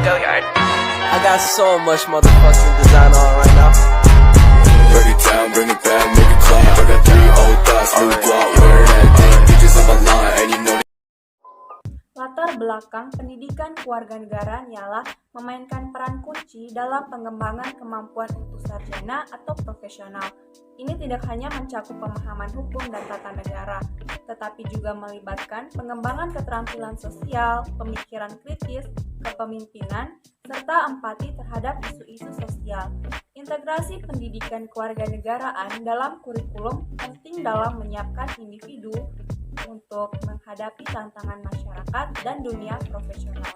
I got so much motherfucking design on right now. Break it down, bring it back, make it clap. I got 3 old thoughts, new guap, where that thing. Bitches on my line, and you know. Latar belakang pendidikan kewarganegaraan ialah memainkan peran kunci dalam pengembangan kemampuan untuk sarjana atau profesional. Ini tidak hanya mencakup pemahaman hukum dan tata negara, tetapi juga melibatkan pengembangan keterampilan sosial, pemikiran kritis, kepemimpinan, serta empati terhadap isu-isu sosial. Integrasi pendidikan kewarganegaraan dalam kurikulum penting dalam menyiapkan individu untuk menghadapi tantangan masyarakat dan dunia profesional.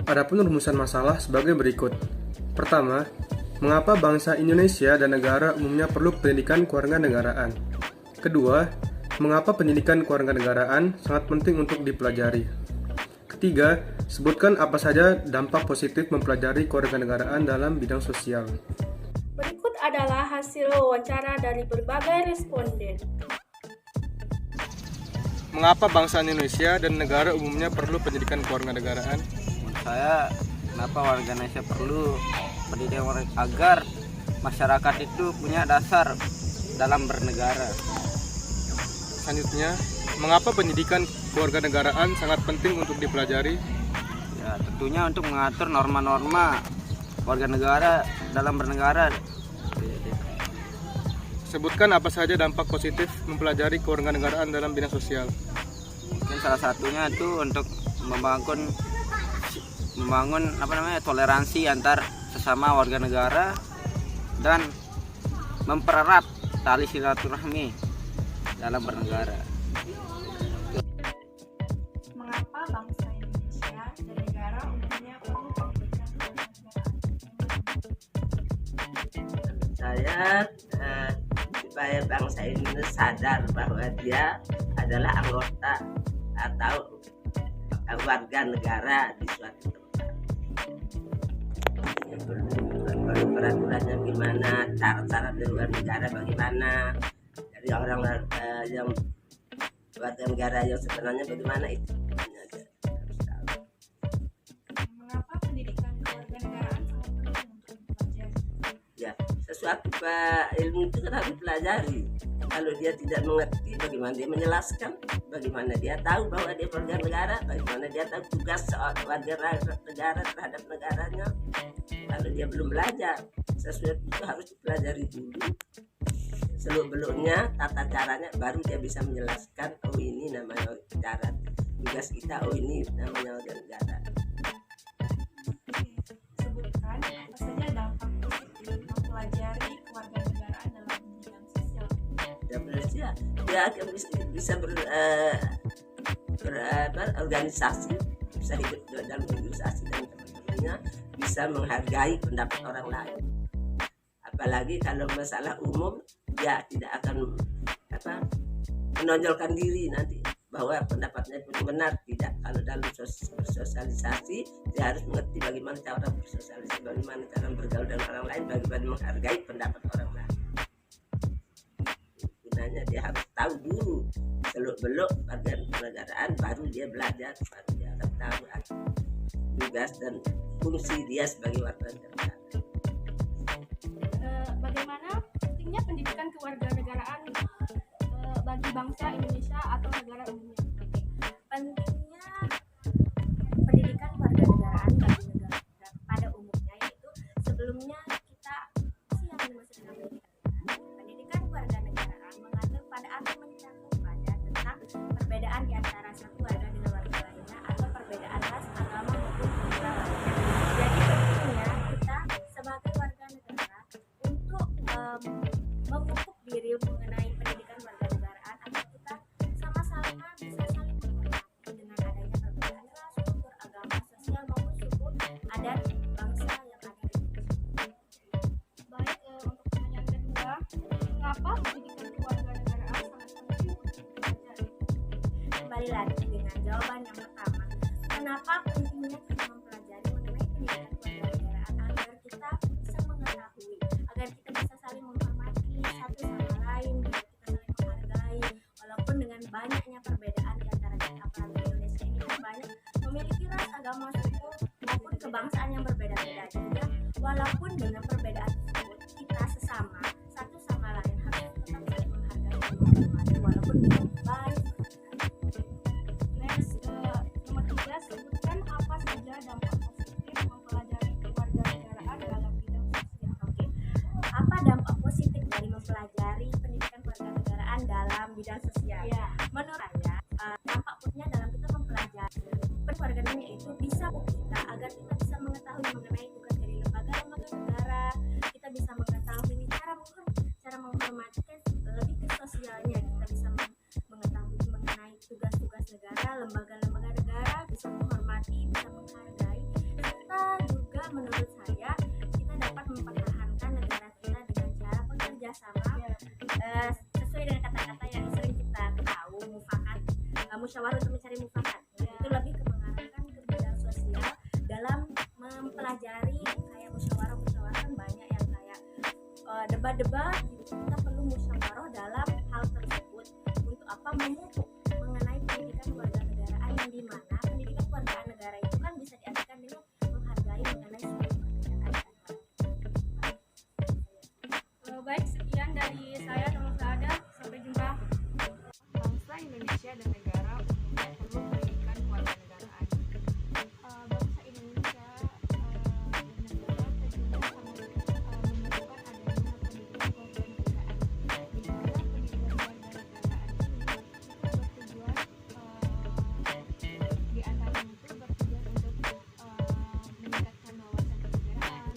Adapun rumusan masalah sebagai berikut. Pertama, mengapa bangsa Indonesia dan negara umumnya perlu pendidikan kewarganegaraan? Kedua, mengapa pendidikan kewarganegaraan sangat penting untuk dipelajari? Ketiga, sebutkan apa saja dampak positif mempelajari kewarganegaraan dalam bidang sosial. Berikut adalah hasil wawancara dari berbagai responden. Mengapa bangsa Indonesia dan negara umumnya perlu pendidikan kewarganegaraan? Menurut saya, kenapa warga Indonesia perlu pendidikan agar masyarakat itu punya dasar dalam bernegara. Selanjutnya, mengapa pendidikan kewarganegaraan sangat penting untuk dipelajari? Ya, tentunya untuk mengatur norma-norma warga negara dalam bernegara. Sebutkan apa saja dampak positif mempelajari kewarganegaraan dalam bidang sosial. Mungkin salah satunya itu untuk membangun toleransi antar sesama warga negara dan mempererat tali silaturahmi dalam bernegara. Mengapa bangsa Indonesia dan negara umumnya perlu pendidikan kewarganegaraan? Saya supaya bangsa ini sadar bahwa dia adalah anggota atau warga negara di suatu tempat. Peraturannya gimana, cara-cara di luar negara bagaimana, dari orang yang warga negara yang sebenarnya bagaimana itu. Mengapa pendidikan kewarganegaraan sangat penting untuk dipelajari? Ya, sesuatu ilmu itu kan harus dipelajari. Kalau dia tidak mengerti, bagaimana dia menjelaskan, bagaimana dia tahu bahwa dia warga negara, bagaimana dia tahu tugas warga negara terhadap negaranya. Kalau dia belum belajar, sesuatu itu harus dipelajari dulu. Seluk-beluknya, tata caranya, baru dia bisa menjelaskan, oh ini namanya cara tugas kita, oh ini namanya warga negara. Sebutkan apa saja dampak positif mempelajari kewarganegaraan dalam bidang sosial. Ya, dia akan bisa berorganisasi, bisa hidup dalam organisasi dan teman-temannya, bisa menghargai pendapat orang lain. Apalagi kalau masalah umum, dia tidak akan menonjolkan diri nanti bahwa pendapatnya pun benar. Tidak, kalau dalam bersosialisasi dia harus mengerti bagaimana cara bersosialisasi, bagaimana cara bergaul dengan orang lain, bagaimana menghargai pendapat orang lain. Gunanya dia harus tahu dulu seluk-beluk warga kenegaraan, baru dia belajar, baru dia akan tahu tugas dan fungsi dia sebagai warga negara. Bagaimana pentingnya pendidikan kewarganegaraan bagi bangsa Indonesia atau negara umumnya? Pentingnya pendidikan kewarganegaraan bagi negara pada umumnya yaitu sebelumnya kita siap masa depan pendidikan kewarganegaraan mengatur pada atau mencakup pada tentang perbedaan di antara satu warga dengan warga lainnya atau perbedaan ras, agama maupun kultural lainnya. Jadi pentingnya kita sebagai warga negara untuk memupuk diri mengenai pendidikan warganegaraan agar kita sama-sama bisa saling menghormati dengan adanya perbedaan ras, kultur, agama, sosial maupun suku adat bangsa yang ada di Indonesia. Baik, untuk pertanyaan kedua, mengapa pendidikan kewarganegaraan sangat penting untuk dipelajari? Kembali lagi dengan jawaban yang pertama, kenapa pentingnya kita mempelajari mengenai pendidikan kewarganegaraan agar kita bisa mengetahui, agar kita bisa saling menghormati satu sama lain, agar kita saling menghargai walaupun dengan banyaknya perbedaan di antara kita. Apalagi Indonesia ini kan banyak memiliki ras, agama, kebangsaan yang berbeda-beda juga, walaupun dengan perbedaan tersebut kita sesama satu sama lain harus tetap saling menghargai dan menghormati walaupun belum baik. Next, nomor 3, sebutkan apa saja dampak positif mempelajari kewarganegaraan dalam bidang sosial. Oke, apa dampak positif dari mempelajari pendidikan kewarganegaraan dalam bidang sosial? Menurut saya, dampak positifnya dalam kita mempelajari kewarganegaraan yaitu bisa kita agar kita bisa mengetahui mengenai tugas dari lembaga-lembaga negara, kita bisa mengetahui cara menghormati lebih ke sosialnya, kita bisa mengetahui mengenai tugas-tugas negara, lembaga-lembaga negara, bisa menghormati, bisa menghargai, serta juga menurut saya kita dapat mempertahankan negara kita dengan cara bekerja sama sesuai dengan kata-kata yang sering kita tahu, mufakat, musyawarah untuk mencari mufakat. Itu lebih ke mengarahkan ke bidang sosial dalam mempelajari kayak musyawarah kan banyak yang kayak debat-debat gitu. Kita perlu musyawarah dalam hal tersebut untuk apa memupuk mengenai pendidikan kewarganegaraan yang dimana pendidikan kewarganegaraan itu kan bisa diartikan dengan menghargai mengenai sebuah perbedaan. Baik, sekian dari saya teman Saada, sampai jumpa. Bangsa Indonesia dan negara umumnya perlu pendidikan kewarganegaraan. Bangsa Indonesia dan negara tentunya sangat membutuhkan adanya pendidikan kewarganegaraan. Di mana pendidikan kewarganegaraan ini bertujuan di antaranya itu bertujuan untuk meningkatkan wawasan kenegaraan,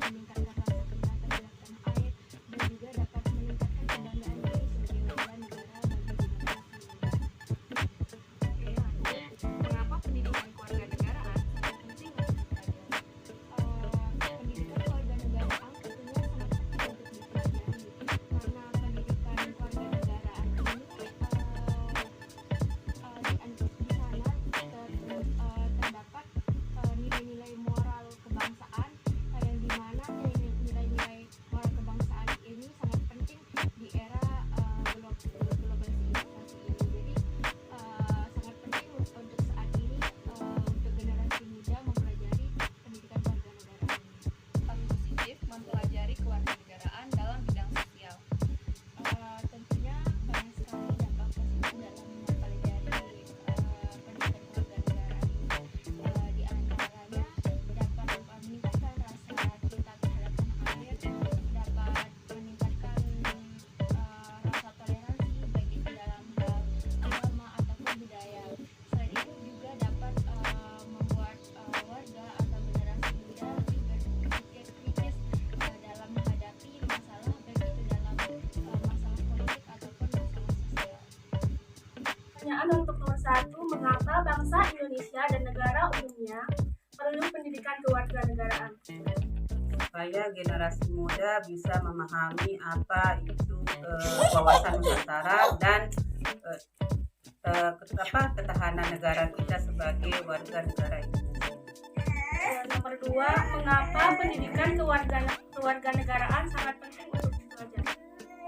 meningkatkan rasa cinta terhadap tanah air, dan juga dapat meningkatkan kebanggaan diri sebagai warga negara bagi generasi muda. Oke, lanjut. Mengapa pendidikan kewarganegaraan sangat penting untuk dipelajari? Pendidikan kewarganegaraan tentunya sangat penting untuk dipelajari karena pendidikan kewarganegaraan ini di sana terdapat nilai-nilai moral kebangsaan yang dimana nilai-nilai moral kebangsaan ini sangat penting di era globalisasi ini. Jadi sangat penting untuk saat ini untuk generasi muda mempelajari pendidikan kewarganegaraan ini. Paling positif mempelajari kewarganegaraan dalam bidang sosial. Tentunya banyak sekali dampak positif dalam mempelajari pendidikan kewarganegaraan ini. Di antaranya dapat meningkatkan rasa cinta terhadap tanah air, dapat meningkatkan rasa toleransi baik itu dalam hal agama ataupun budaya. Selain itu juga dapat membuat warga atau generasi muda lebih berpikir kritis dalam menghadapi masalah baik itu dalam masalah politik ataupun masalah sosial. Pertanyaan untuk nomor 1, mengapa bangsa Indonesia dan negara umumnya perlu pendidikan kewarganegaraan? Supaya generasi muda bisa memahami apa itu wawasan Nusantara dan ketahanan negara kita sebagai warga negara Indonesia. Nomor 2, mengapa pendidikan kewarganegaraan sangat penting untuk dipelajari?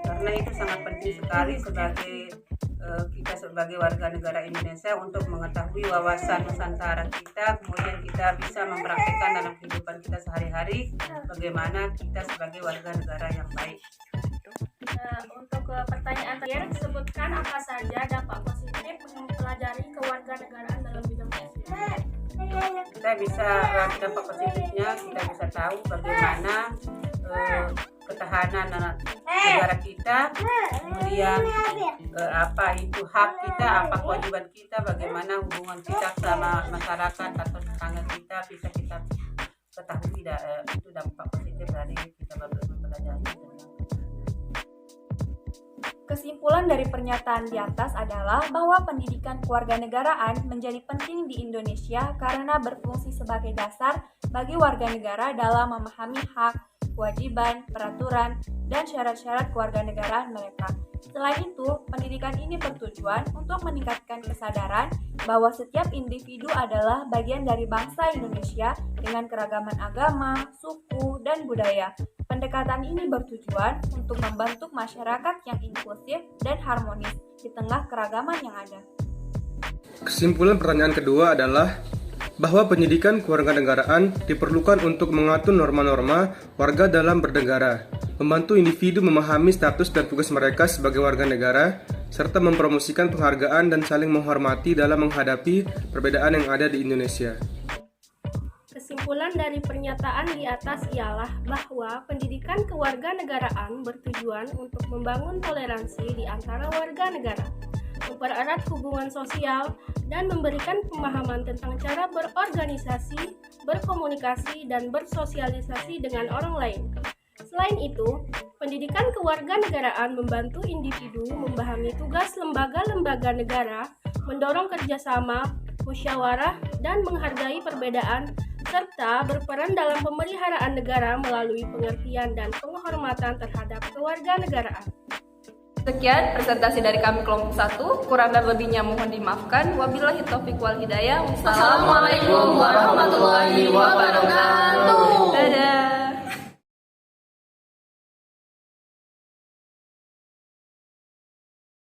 Karena itu sangat penting sekali sebagai kita sebagai warga negara Indonesia untuk mengetahui wawasan Nusantara kita, kemudian kita bisa mempraktikkan dalam kehidupan kita sehari-hari bagaimana kita sebagai warga negara yang baik. Untuk pertanyaan terakhir, sebutkan apa saja dampak positif mempelajari kewarganegaraan dalam bidang sosial. Kita bisa dampak positifnya, kita bisa tahu bagaimana ketahanan negara kita, kemudian apa itu hak kita, apa kewajiban kita, bagaimana hubungan kita sama masyarakat atau tetangga kita bisa kita ketahui. Itu dampak positif dari kita mempelajari. Kesimpulan dari pernyataan di atas adalah bahwa pendidikan kewarganegaraan menjadi penting di Indonesia karena berfungsi sebagai dasar bagi warga negara dalam memahami hak, kewajiban, peraturan, dan syarat-syarat kewarganegaraan mereka. Selain itu, pendidikan ini bertujuan untuk meningkatkan kesadaran bahwa setiap individu adalah bagian dari bangsa Indonesia dengan keragaman agama, suku, dan budaya. Pendekatan ini bertujuan untuk membentuk masyarakat yang inklusif dan harmonis di tengah keragaman yang ada. Kesimpulan pertanyaan kedua adalah bahwa pendidikan kewarganegaraan diperlukan untuk mengatur norma-norma warga dalam bernegara, membantu individu memahami status dan tugas mereka sebagai warga negara, serta mempromosikan penghargaan dan saling menghormati dalam menghadapi perbedaan yang ada di Indonesia. Kesimpulan dari pernyataan di atas ialah bahwa pendidikan kewarganegaraan bertujuan untuk membangun toleransi di antara warga negara, mempererat hubungan sosial, dan memberikan pemahaman tentang cara berorganisasi, berkomunikasi, dan bersosialisasi dengan orang lain. Selain itu, pendidikan kewarganegaraan membantu individu memahami tugas lembaga-lembaga negara, mendorong kerjasama, musyawarah, dan menghargai perbedaan, serta berperan dalam pemeliharaan negara melalui pengertian dan penghormatan terhadap kewarganegaraan. Sekian presentasi dari kami kelompok 1, kurang dan lebihnya mohon dimaafkan. Wabillahi taufiq wal hidayah. Wassalamualaikum warahmatullahi wabarakatuh.